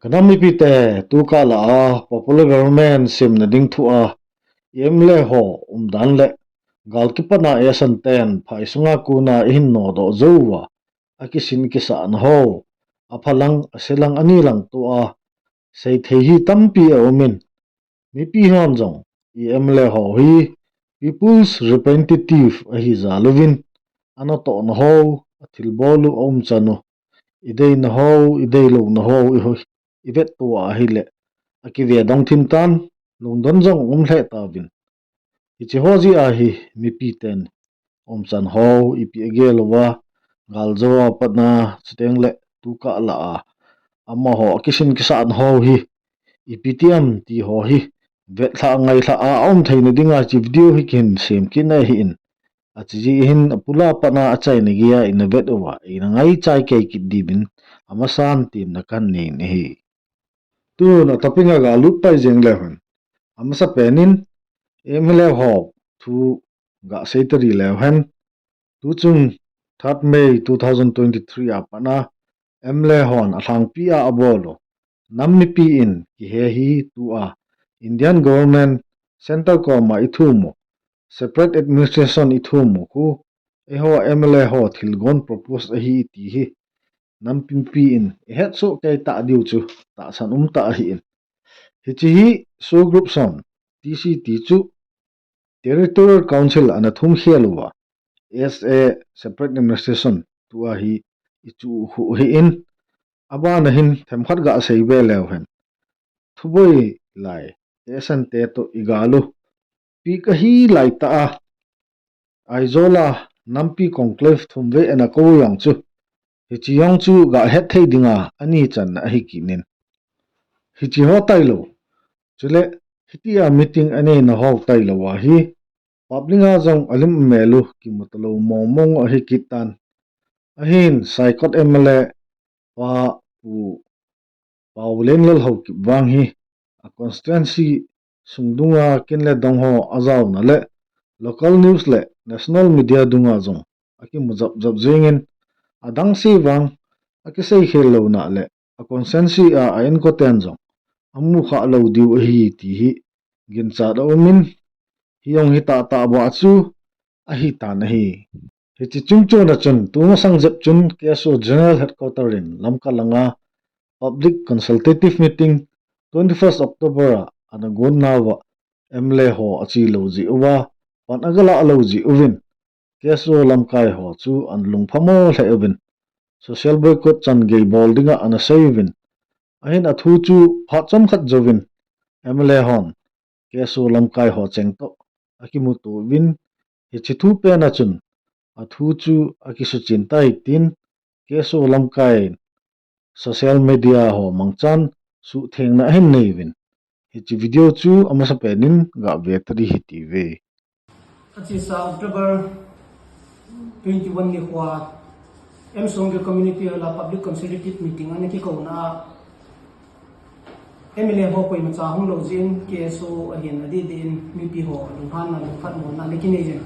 Kanami pite tu ka la popular government sim na ding thu MLA ho dan le galkipa na esan ten phai sunga ku na in no do zowa akisin kisa an ho aphalang aselang ani lang tu sei thei hi tampi a omin mi pi hon jong MLA ho hi people's representative a hi zalovin ano to no ho athil bolu om chano idei na ho idei lo na ho I ho ivet tu hi le akive dong thim tan lungdon jong hle ta vin ichi hoji hi mi pi ten om chan ho ipi agelowa galzo patna chiteng le tu ka la amma ho kisin kisan ho hi ipitiam ti ho hi vet tha ngai tha om theina dinga chi video hi kin sem kin hi in achi hin pula pana achai ne gia in vet owa ina ngai chai ke ki dibin amasan tim na kan ne hi tu na tapinga ga lut pai jeng le hun amasa penin MLA ho thu ga seitari le hen tu chung 3 May 2023 apana MLA hon athang pi abolo nammi pi in ki he hi tu Indian government center ko ma ithumo separate administration ithumo ku eho MLA ho thilgon propose hi ti hi nampin pi in het so kai ta diu chu ta san ta hi in hi chi hi so group son TC ti chu territorial council ana thum hialwa SA separate administration tu hi ichu hu hi in aba na hin themkhat ga sei be lew hen thuboi lai esan te to igalu pi ka hi lai ta aizola nampi conclave thumve ena ko yang chu hi chi yong chu ga het thei dinga ani chan na hi kinin hi chi ho tai lo chule hitia meeting ane na ho tai lo wa hi publica jong alim melu ki mutlo momong a hi kitan ahin saikot MLA pa pu paulen lol ho ki wang hi a constituency sungdunga kinle dong ho azaw na le local news le national media dunga jong aki mujab jab jengin adang si wang aki sei khelo na le a constituency a en ko ten jong amu kha lo diu hi ti hi gin cha do min hiong hi ta ta ba chu a hi ta na hi hi chi chung chu na chun tu ma sang jep chun KSO general headquarter in lamka langa public consultative meeting 21st October ana gon nawa MLA ho achi lo ji uwa pan agala lo ji uvin KSO lamkai ho chu an lungphamo hle uvin social boycott chan gei boldinga ana savin ahin athu chu phacham khat jovin MLA hon KSO lamkai ho chengto akimu to win hi chithu pe na chun athu chu akisu chintai tin KSO lamkai social media ho mangchan su thengna hin nevin hi chi video chu amasa penin ga vetri hi tv achi sa October 21 ni khwa emsong ke community la public consultative meeting ane ki ko na MLA ho koi ma cha hung lo jin KSO again adi din mi pi ho lung han na lung phat mo na lekin e jin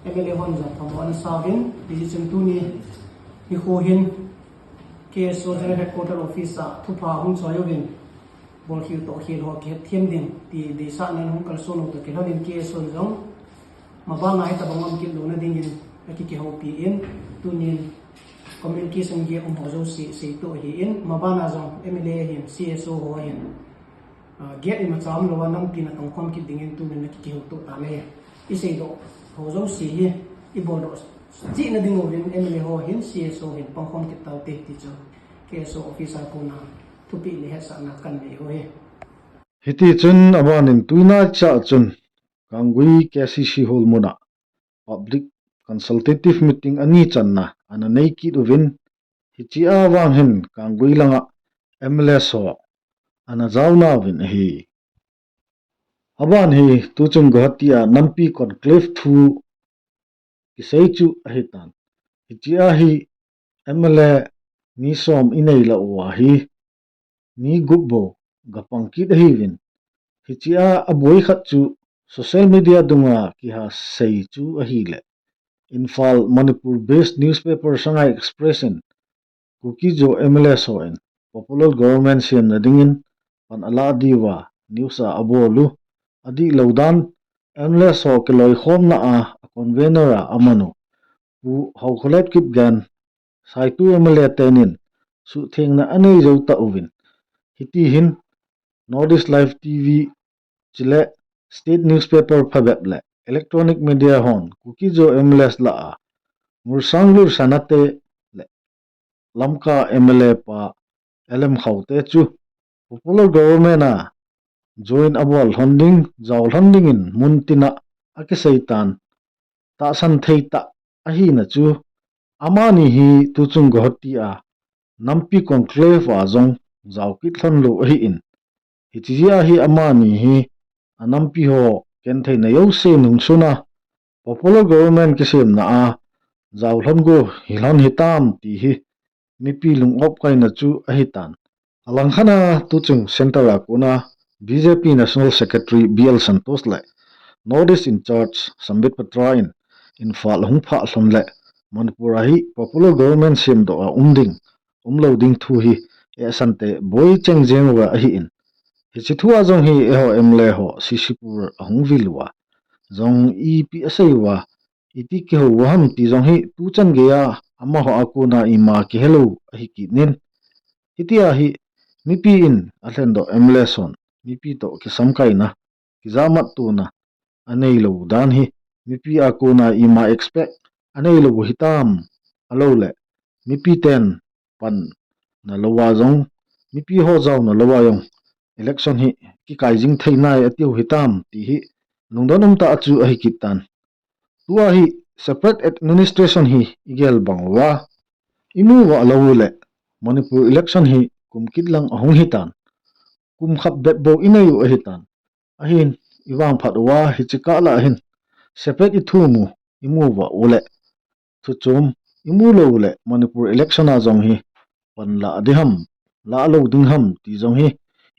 MLA hon ja thamo an savin decision tu ni hi ho hin KSO general headquarter office a thu pha hung choyo bin bol khiu to khil ho ke thiem din ti de sa nan hung kal so no to ke hodin KSO jong ma ba ngai ta bangam ki lo na ding in aki ki ho pi in tu ni communication ge ho zo si to hi in ma ba na jong MLA hin CSO ho hin get in ma cham lo nam pi na tong khom ki ding in tu ni ki ho to ta le I sei do ho zo si hi I bo do chi na ding ovin MLA ho hin CSO hin pang khom ki tau te ti cho KSO officer ko na tu pi le ha sa na kan me ho he hiti chun awanin tuina cha chun kangui KCC hol muna public consultative meeting ani channa ana nei ki duvin hichi awang hin kangui langa MLA so ana zawna win hi awan hi tu chung gohatia nampi conclave thu kisei chu ahitan hichi hi MLA ni som inei la wa hi ni gubbo gapangkit hi win hichi aboi khat chu social media dunga ki ha sei chu hi le Infal Manipur based newspaper Shanghai Expression Kuki-Zo MLA soen popular government siam na dingin pan ala diwa newsa abolu adi laudan endless ho keloi khom na a convener a amanu pu hau kholet kip gan sai tu MLA tenin su theng na anei zo ta uvin hiti hin Northeast Live TV chile state newspaper phabep le electronic media hon Kuki-Zo MLS la a mursanglur sanate le lamka MLA pa LM khaute chu popular government a join abol honding zawl honding in muntina akisaitan ta san theita ahi na chu amani hi tu chung gohti a nampi conclave a zong zaw kit thon lo hi in hichia hi amani hi anampi ho ken theina yo se nung suna popular government kisem na a zaw hlon go hilon hitam ti hi mipi lung op kai na chu ahitan alangkhana tu chung center a kuna BJP National Secretary BL Santos le Northeast in charge Sambit Patra in Infal hungpha hlon le Manipur hi popular government sim do a umding umloading thu hi e sante boi chengjeng wa hi in hi chithua jong hi e ho MLA ho Sisipur ahungvilwa zong EPI asaiwa iti ke ho waham ti zong hi tu chan ge ya ama ho akuna ima ki hello hi ki nin itia hi mipi in ahlendo MLA son mipi to ki samkai na ki zamat tu na anei lo dan hi mipi akuna ima expect anei lo hitam alo le mipi ten pan na lowa zong mipi ho zaw na lowa yong election hi ki kai jing theinai atiu hitam ti hi lungdonum ta achu ahi kitan tua hi separate administration hi igel bangwa imu wa lawule Manipur election hi kumkitlang ahong hitan kumkhap bet bo inayu ahitan ahin iwang phatwa hichika la ahin separate ithumu imu wa ule chuchum imu lo ule Manipur election a jong hi panla adiham la lo dingham ti jong hi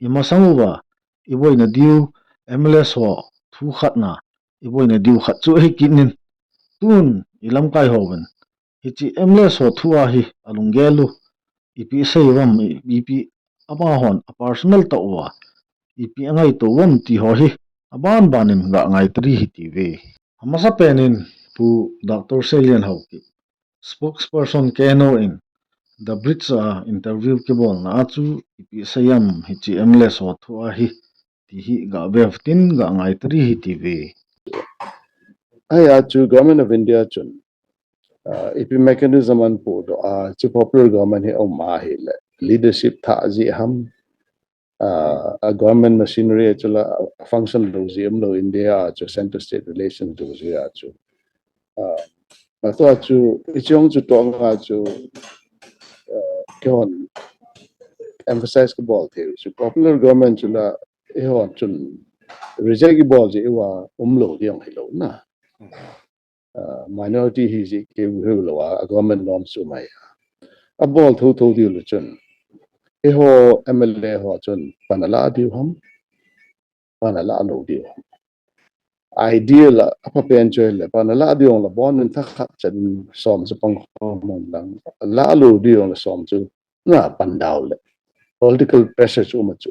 imasanguwa iboina diu MLA so thu khatna iboina diu khat chu hi kinin tun ilam kai hoben hichi MLA so thua hi alungelu ipi seiwam ipi ama hon a personal to wa ipi angai to wam ti ho hi aban banin ga ngai tri hi ti ve amasa penin pu Dr. Selian hauki spokesperson Keno in the bridge interview ke bol na chu ipi sayam hichi MLA so thua hi ti hi ga beftin ga ngai tri hi ti ve ai chu government of India chun EPI mechanism an po do chu popular government he ma he le leadership tha ji ham a government machinery chula function do ji lo India chu center state relations do ji chu so chu ichong chu tong ha chu kon emphasize ke ball the chu popular government chula e ho chun reject ke ball ji wa lo diang hello na minority hi ji ke lo a government norms chu mai a ball thu di lu chun e ho MLA ho chun panala di hom panala lo di ideal apa pen choi le panala di on la bon in thak khat chen som chu pang mon dang la lo di on som chu na pan daw le political pressure chu ma chu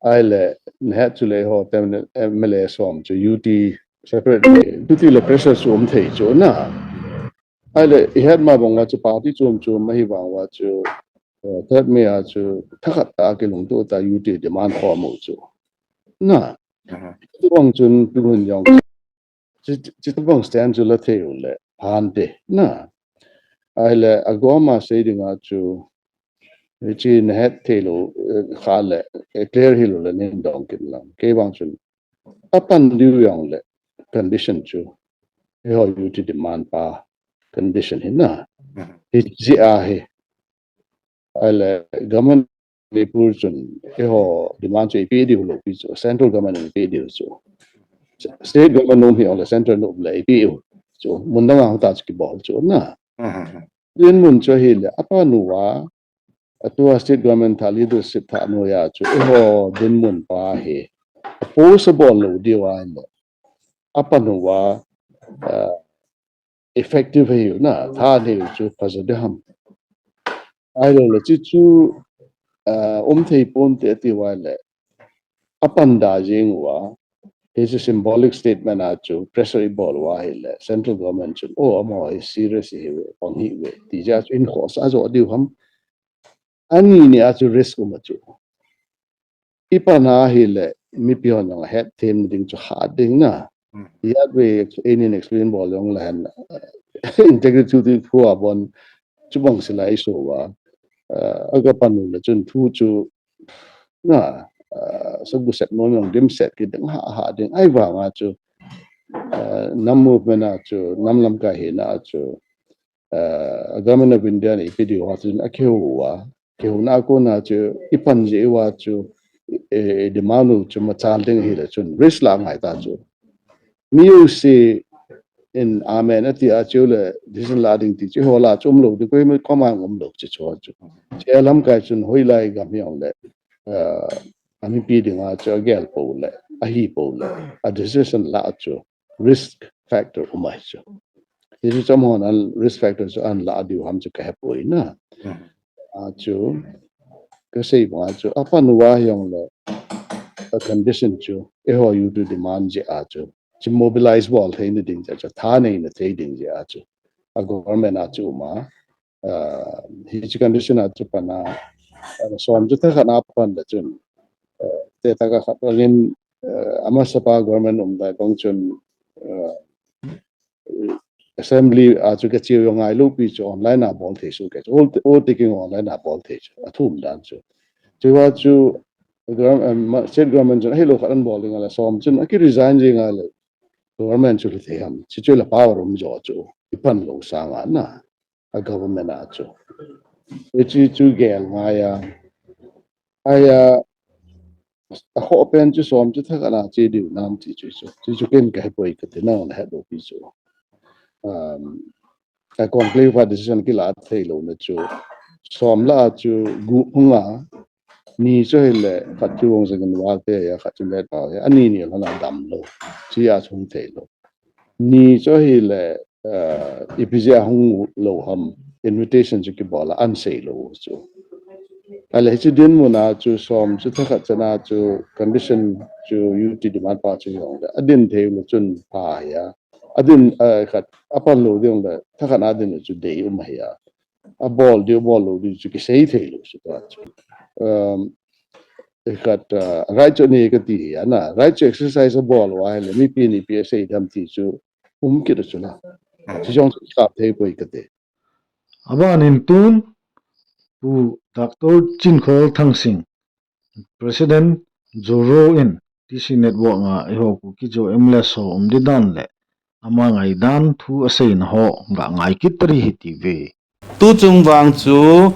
ai le ne chu le ho tem MLA som chu UT separate UT le pressure chu thei chu na ai le I had ma bang wa chu party chu ma hi bang wa chu third me a chu thakhat ta ke long to ta UT demand kho mo chu na tu bang chun pingun yong chi tu bang stand chu la theu le han de na ai le agoma se ding a chu chi ne het thelo kha le clear hilo le nin dong kin lang ke bang chun apan liu yong le condition chu he ho UT demand pa condition hin na ji a he ale government le pur chun he ho demand chu EPI di lo pi chu central government EPI di chu state government nom hi ole central nom le EPI chu mun da ang ta chi bol chu na DINMUN chu hi le apa nu wa atua state government tha leadership tha no ya chu he ho DINMUN pa he possible lo di wa le apa nu wa effective he na tha de chu positive ham ai lo chi chu thei pon te ti wa le apan da jing wa is a symbolic statement chu pressure ball wa le central government chu amo is serious he on he we ti ja in khos a zo diu ham ani ni a chu risk ma chu ipana hi le mi pion na het them ding chu ha ding na ya we in explain ball long lan integrity tu phua bon chu bang silai so wa aga panu le chun thu chu na sabu set no yong dim set ki ding ha ding ai wa nga chu nam movement na chu nam lam ka he na chu government of India ni EPI wa chu na ke na ko na chu ipan je wa chu demand chu ma chal ding hi le chun risk la ngai ta chu miu si in amen at the achule this is lading ti chu hola chum lo de ko me ko ma ngom lo chu chu che lam ka chun hoi lai gam yong le ami pi ding a chu gel po le a hi po le a decision la chu risk factor umai chu this is some on risk factors an la di ham chu ka po na a chu ka sei ba chu apa nu wa yong le a condition chu e ho you to demand je a chu to mobilize wall thai na ding cha tha nei na thai ding ja chu a government a chu ma hi chi condition a chu pana som chu tha na pan da chun te ta ka khat rin ama sapa government da kong chun assembly a chu ka chi yo ngai lu pi chu online a bol thai su ke all taking online a bol thai chu a thum dan chu wa chu state government chun hello khan bol ding ala som chun a ki resign jing ala government chu the ham chi chu la power jo chu ipan lo sa nga na a government a chu e chu gel nga ya aya a ho pen chu som chu tha kana chi diu nam ti chu ken ka poi ka te na on ha do pi chu a conclave fa decision ki la thei lo na chu som la chu gu nga ni cho le khat chu wong sang wa te ya khat chu le ta ya ani ni la dam lo chi ya chung thei lo ni cho hi le EPI hung lo ham invitation chu ki bola an sei lo chu ale chu DINMUN na chu som chu tha khat chana chu condition chu UT demand pa chu yong da adin the lo chun pa ya adin khat apal lo ding da tha khat adin chu de ma ya a ball lo di chu ki sei the lo chu ta chu khat right chu ni ka ti ya na right chu exercise a ball wa le mi pi ni pi sei dam ti chu ki da chu na chi jong ka the poi ka te aban in tun pu Dr. Chinkhol Thangsing President Zoro in TC network nga iho Kuki-Zo MLA so di dan le ama ngai dan thu asai na ho nga ngai kitri hi TV tu chung wang chu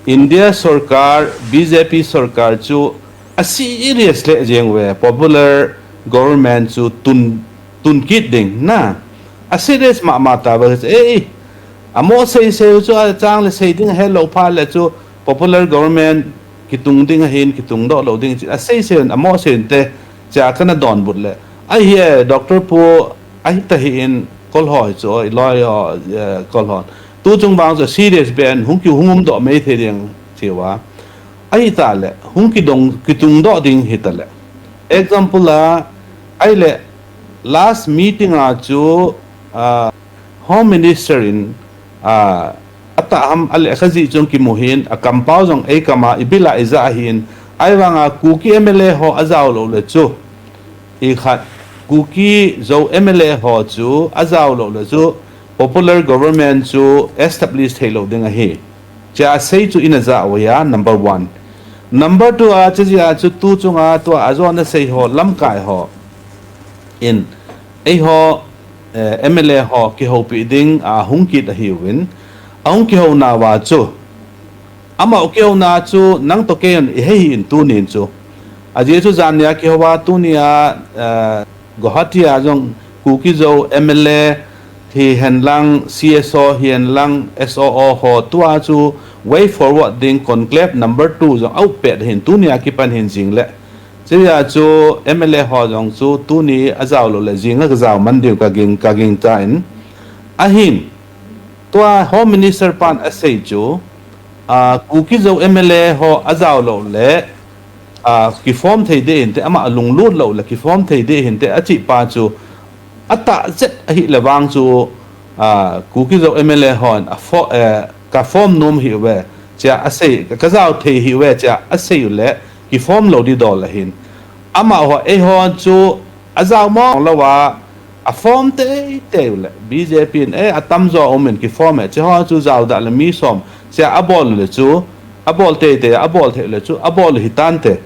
India sarkar BJP sarkar chu a serious le jeng we popular government chu tun kit ding na a serious ma ta ba amo sei chu a chang le sei ding hello pha le chu popular government kitung ding hin kitung do lo ding a sei amo sen te cha kana don but le ai he doctor po ai ta hin kol hoi chu loi kol hon tu chung bang cho serious ben hung ki hungum do me the ding chewa ai ta le hung ki dong ki tung do ding hitale example la ai le last meeting a chu home minister in ata am ale khazi chung ki mohin a compound jong e kama ibila iza hin ai wanga kuki MLA ho azaw lo le chu e khat Kuki-Zo MLA ho chu azaw lo le chu popular government chu established hello ding a he cha sei chu in za wa number 1 number 2 a cha chu tu chunga to azon na sei ho lam kai ho in ei ho MLA ho ki ho pi ding a hung ki da hi win ang ki ho na wa chu ama o ki ho na chu nang to ke e he in tu nin chu a je chu jan ya ki ho wa tu ni a Guwahati a jong Kuki-Zo MLA thì hiện lang CSO hiện lang SOO ho tua chu way forward ding conclave number 2 jong au pet hin tu nia ki pan hin jing le chia chu MLA ho jong chu tu ni azaw lo le jing ga zaw man diu ka ging ta in a hin tua home minister pan asai chu Kuki-Zo MLA ho azao lo le ki form thei de inte ama lung lut lo le ki form thei de inte achi pa chu ata zet hi lawang chu Kuki-Zo MLA hon ka form nom hi we cha asei ka zao thei hi we cha asei le ki form lo di dol hin ama ho e hon chu azao mo lawa a form te le BJP e atam zo omen ki form e cha chu zao da le mi som cha abol le chu abol te abol the le chu abol hitan te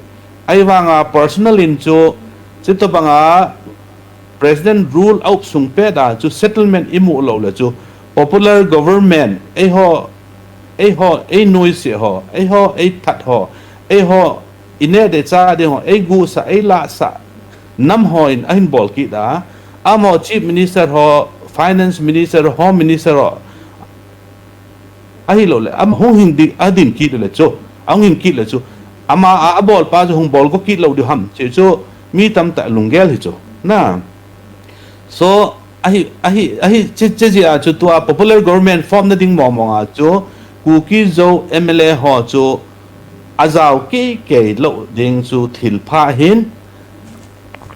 ai wanga personal in chu chito banga president rule out sung pe da chu settlement imu lo le chu popular government e noise ho e that ho ine de cha de ho e gu sa e la sa nam ho in ahin bol ki da amo chief minister ho finance minister home minister ho ahi lo le am hong hindi adin ki le chu ang hin ki le chu ama a bol pa chu hong bol ko ki lo di ham che chu mi tam ta lungel hi chu na so ahi che ji a chu to a popular government form na ding mo mo a chu Kuki-Zo MLA ho chu azao ke lo ding chu thil pha hin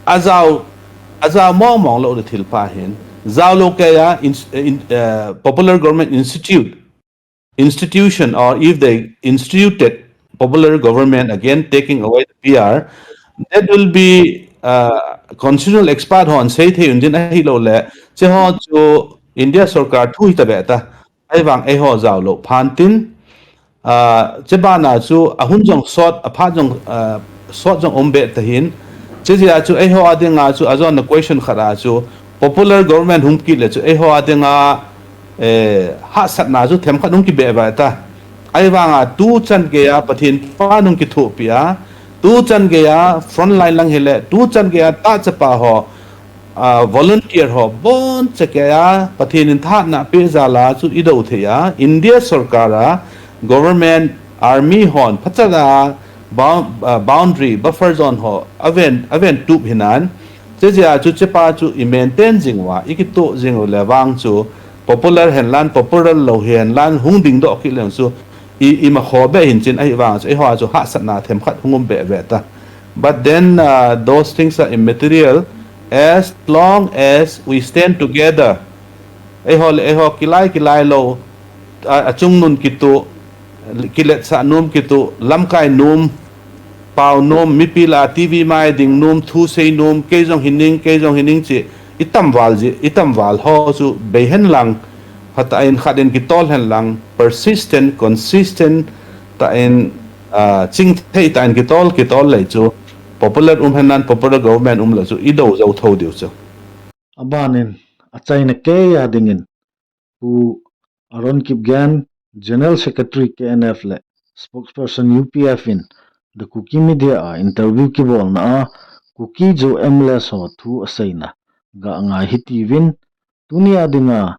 azao mo mo lo de thil pha hin zao lo ke ya popular government institution, or if they instituted popular government again taking away the PR, that will be constitutional expert on say the Indian hilo le che ho chu India sarkar thui ta beta ai wang ai ho zao lo phantin che ba na chu ahun jong sot apha jong sot jong ombe ta hin che ja chu ai ho adinga chu azon na question khara chu popular government hum ki le chu ai ho adinga ha sat na chu them khanung ki be ba ta ai wanga tu chan ge ya pathin pa nung ki thu pia tu chan ge ya front line lang hele tu chan ge ya ta chapa ho volunteer ho bon che ke ya pathin in tha na pe za la chu ido the ya India sarkara government army hon phachara boundary buffer zone ho aven tup hinan che ja chu chepa chu i maintain jingwa ikito jingo lewang chu popular henlan popular lo henlan hungding do ki leng chu I ma khobe hin chin ai wang chu ho chu ha sat na them khat hungum be be ta but then those things are immaterial as long as we stand together ai ho kilai lo achung nun kitu kilet sa num kitu lamkai num pau num mipila TV mai ding num thu sei num ke jong hining chi itam wal ho chu behen lang hata in khaden ki tol hen lang persistent consistent ta in ching thei ta in ki tol lai chu popular hanan popular government la chu ido zo tho diu chu abanin achaina ke ya dingin pu aron kipgan general secretary KNF le spokesperson UPF in the Kuki media interview ki bol na Kuki-Zo MLA so thu asaina ga nga hitivin tunia dinga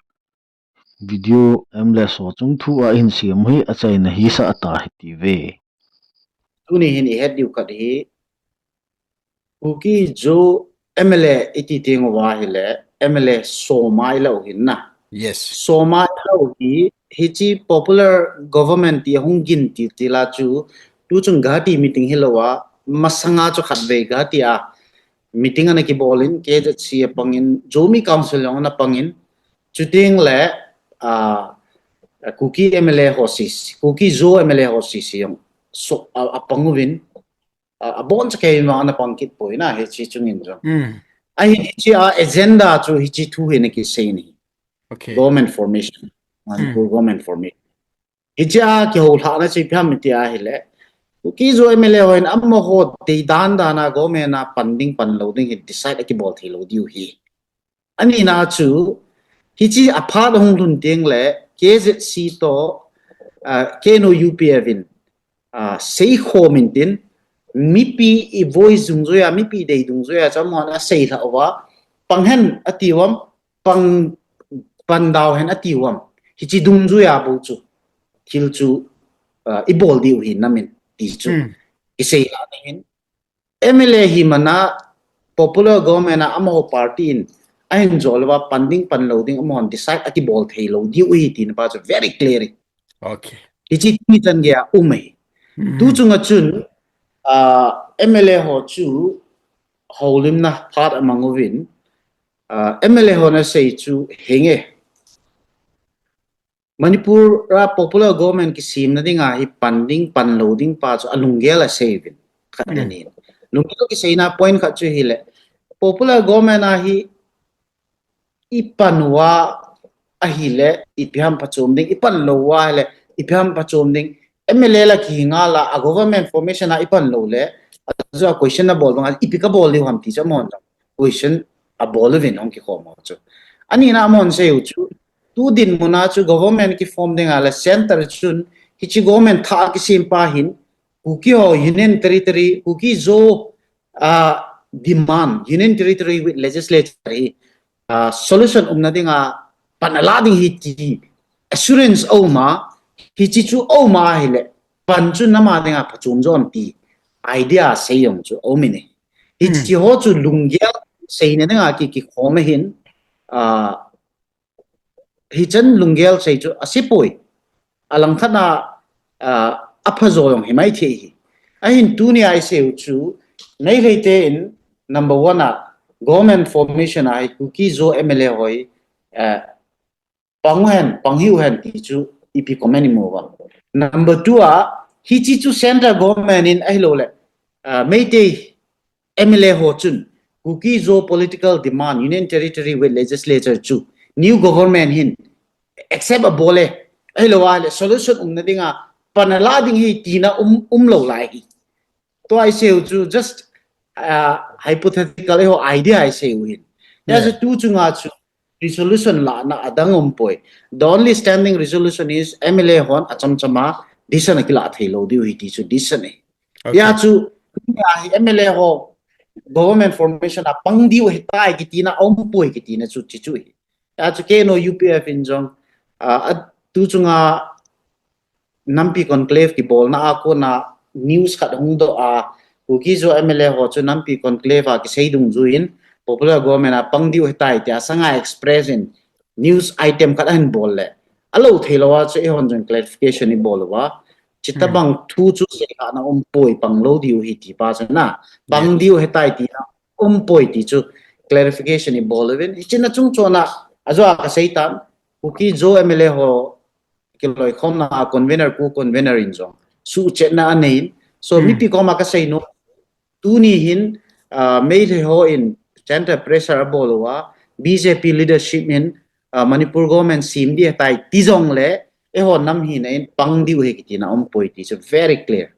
video MLA so chung thu a in siam hui achaina hi sa ata hitive tuni hin I head diu kat hi Kuki-Zo MLA iti ting wa hile MLA so mai lo hin na Yes. so mai lo hi chi popular government ti hungin ti la chu tu chung gati meeting hilowa masanga chu khatve gati a meeting ana ki bolin ke je si pangin jomi council yong na pangin chuting le Kuki MLA hosis Kuki-Zo MLA hosis yong so apanguvin abon cha ke ma na pangkit poi na he chi chungin jo ai chi agenda chu hi chi thu he ne ki sei ni Okay. government formation government formation hicha ke ho tha na chi pham ti a hele Kuki-Zo MLA hoin amma ho te dan dana government na panding pan loading he decide ki bol thi lo diu hi ani na chu hichi apha da hong lun teng le KZC to keno UPF in sei kho min tin mipi voice dung zoya mipi dei dung zoya chamon a sei tha wa panghen atiwam pandaw hen atiwam hichi dung zoya bu chu thil chu ibol diu hin namin ti chu isei la hin MLA hi mana popular government na amo party in ain jolwa panding pan loading amon decide ati bol thei lo diu hi tin pa chu very clear Okay. ichi mi tan gya umei tu chunga chun MLA ho chu holim na part amangovin MLA ho na say chu henge Manipur ra popular government ki sim na dinga hi panding panloading pa chu alungela saving khanin lungelo ki say na point kha chu hile popular government na hi ipanwa ahile ipyam pachom ding ipan lowa hele ipyam pachom ding MLA la ki nga la a government formation na ipan lo le zo a question na bol bang ipika bol li ham ti cha mon question a bol vin ong ki khomo chu ani na mon se chu tu din muna chu government ki form ding ala center chun hichi government tha ki simpa hin Kuki-Ho union territory Kuki-Zo demand union territory with legislature solution dinga panalading hiti assurance oma hichi chu oma hele panchu nama dinga pachum zon ti idea sayong chu omine hichi ho chu lungyal sayne dinga ki khome hin hichan lungyal say chu asipoi alang khana aphazoyong himai the ahin tu ni ai say chu nei leite in number 1 government formation ai Kuki-Zo MLA hoi panghiu hen ti chu EP comment mo ba number 2 hichi chu central government in ai lo le meite MLA ho chun Kuki-Zo political demand union territory with legislature chu new government hin except a bole ai lo wa le solution na dinga panala ding hi tina lo lai hi to I say chu just hypothetical ho idea I say win there's a two chunga chu resolution la na adang poi the only standing resolution is MLA hon acham chama disan akila thelo di hi ti chu disan ya chu MLA ho government formation a pangdi ho hitai ki tina poi ki tina chu chi chu ya chu ke no UPF in jong tu chunga NAMPI conclave ki bol na ako na news khat hung do Kuki-Zo MLA ho chu NAMPI conclave ki seidung juin popular government pangdi hitai tia sanga express in news item khat han bol le alo thelawa chu e hon jong clarification ni bolwa chitabang thu chu se na poi panglo diu hi ti pa na pangdi hitai ti na poi ti chu clarification ni bolwen china chung chona ajo ka seitan Kuki-Zo MLA ho kiloi khom na convener in jong su chet na anein so mi pi ko ma ka sei no tu ni hin made ho in center pressure bolwa BJP leadership in Manipur government sim di tai tizong le e ho nam hin in pangdi he ki na poi ti so very clear